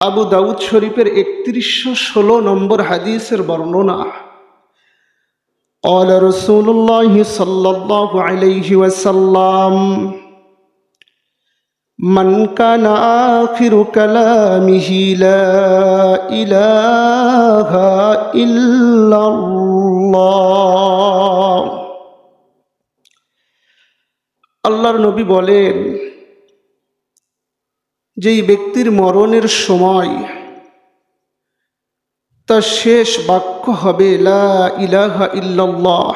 আবু দাউদ শরীফের 3116 নম্বর হাদিসের বর্ণনা। قال رسول الله صلى الله عليه وسلم من كان آخر كلامه لا إله إلا الله। আল্লাহর নবী বলেন, যেই ব্যক্তির মরণের সময় তার শেষ বাক্য হবে লা ইলাহা ইল্লাল্লাহ,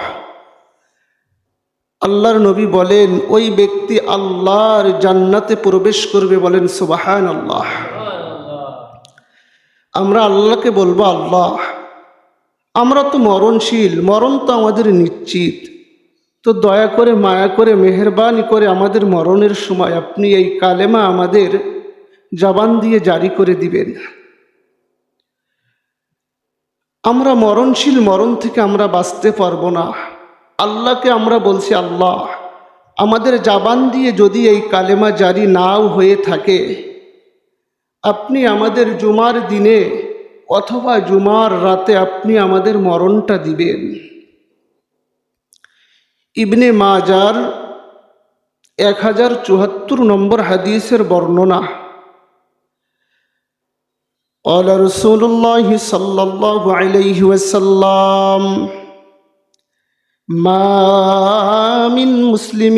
আল্লাহর নবী বলেন ওই ব্যক্তি আল্লাহর জান্নাতে প্রবেশ করবে। বলেন সুবহানাল্লাহ। আমরা আল্লাহকে বলবো, আল্লাহ আমরা তো মরণশীল, মরণ তো আমাদের নিশ্চিত, তো দয়া করে মায়া করে মেহেরবানি করে আমাদের মরণের সময় আপনি এই কালেমা আমাদের জবান দিয়ে জারি করে দিবেন। আমরা মরণশীল, মরণ থেকে আমরা বাঁচতে পারবো না। আল্লাহকে আমরা বলছি, আল্লাহ আমাদের জবান দিয়ে যদি এই কালেমা জারি নাও হয়ে থাকে, আপনি আমাদের জুমার দিনে অথবা জুমার রাতে আপনি আমাদের মরণটা দিবেন। ইবনে মাজার 1074 নম্বর হাদিসের বর্ণনা। قال رسول الله صلى الله عليه وسلم ما من مسلم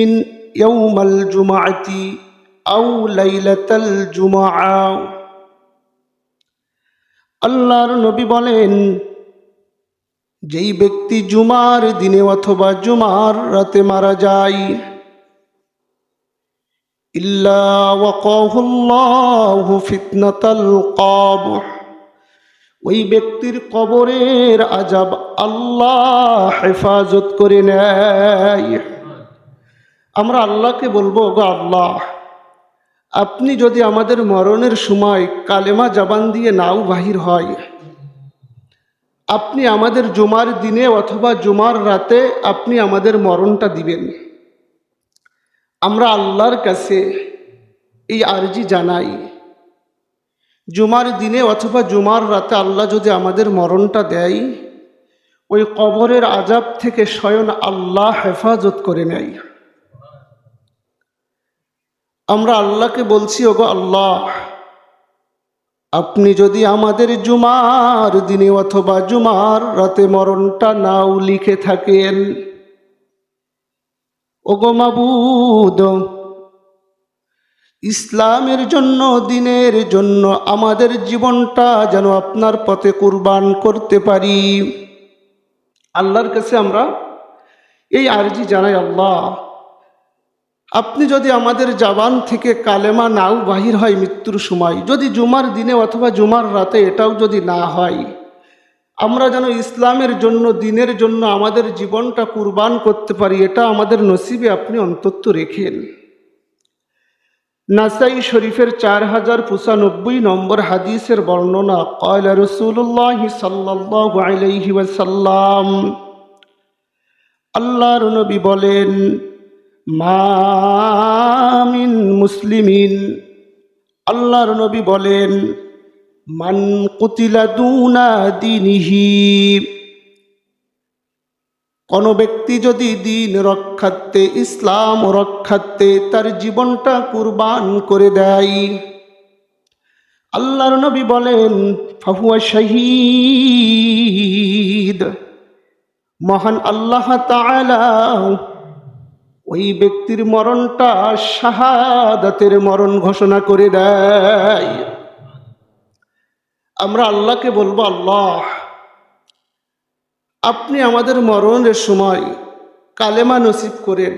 يوم الجمعة أو ليلة الجمعة। আল্লাহর নবী বলেন, যেই ব্যক্তি জুমার দিনে অথবা জুমার রাতে মারা যায়, ইল্লা ওয়াকাহুল্লাহু ফিতনাতাল কবর, ওই ব্যক্তির কবরের আযাব আল্লাহ হেফাজত করে নেয়। আমরা আল্লাহকে বলবো, গো আল্লাহ আপনি যদি আমাদের মরণের সময় কালেমা জবান দিয়ে নাও বাহির হয়, আপনি আমাদের জুমার দিনে অথবা জুমার রাতে আপনি আমাদের মরণটা দিবেন। আমরা আল্লাহর কাছে এই আরজি জানাই, জুমার দিনে অথবা জুমার রাতে আল্লাহ যদি আমাদের মরণটা দেয়, ওই কবরের আযাব থেকে স্বয়ং আল্লাহ হেফাজত করে নেয়। আমরা আল্লাহকে বলছি, ওগো আল্লাহ আপনি যদি আমাদের জুমার দিনে অথবা জুমার রাতে মরণটা নাও লিখে থাকেন, ওগো মাবুদ ইসলামের জন্য, দিনের জন্য আমাদের জীবনটা যেন আপনার পথে কুরবান করতে পারি। আল্লাহর কাছে আমরা এই আরজি জানাই, আল্লাহ আপনি যদি আমাদের জবান থেকে কালেমা নাও বাহির হয় মৃত্যুর সময়, যদি জুমার দিনে অথবা জুমার রাতে এটাও যদি না হয়, আমরা যেন ইসলামের জন্য, দিনের জন্য আমাদের জীবনটা কুরবান করতে পারি, এটা আমাদের নসিবে আপনি অন্তত রেখেন। নাসাই শরীফের 4095 নম্বর হাদিসের বর্ণনা। ক্বালা রাসূলুল্লাহ সাল্লাল্লাহু আলাইহি ওয়াসাল্লাম, আল্লাহর নবী বলেন, মা মিন মুসলিমিন, আল্লাহর নবী বলেন, মান কুতিলা দুনা দীনিহি, কোন ব্যক্তি যদি দিন রক্ষার্থে, ইসলাম রক্ষার্থে তার জীবনটা কুরবান করে দেয়, আল্লাহর নবী বলেন, ফাহুয়া শহীদ, মহান আল্লাহ তাআলা ওই ব্যক্তির মরণটা শাহাদাতের মরণ ঘোষণা করে দেয়। আমরা আল্লাহকে বলবো, আল্লাহ আপনি আমাদের মরণের সময় কালেমা নসিব করেন।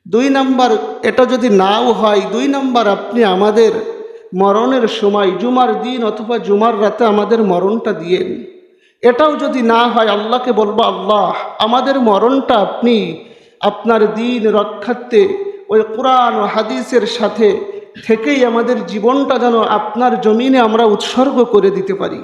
2 নাম্বার, এটা যদি নাও হয়, 2 নাম্বার আপনি আমাদের মরণের সময় জুমার দিন অথবা জুমার রাতে আমাদের মরণটা দিয়েন। এটাও যদি না হয়, আল্লাহকে বলবো, আল্লাহ আমাদের মরণটা আপনি আপনার দিন রক্ষার্থে ওই কোরআন ও হাদিসের সাথে থেকেই আমাদের জীবনটা যেন আপনার জমিনে আমরা উৎসর্গ করে দিতে পারি।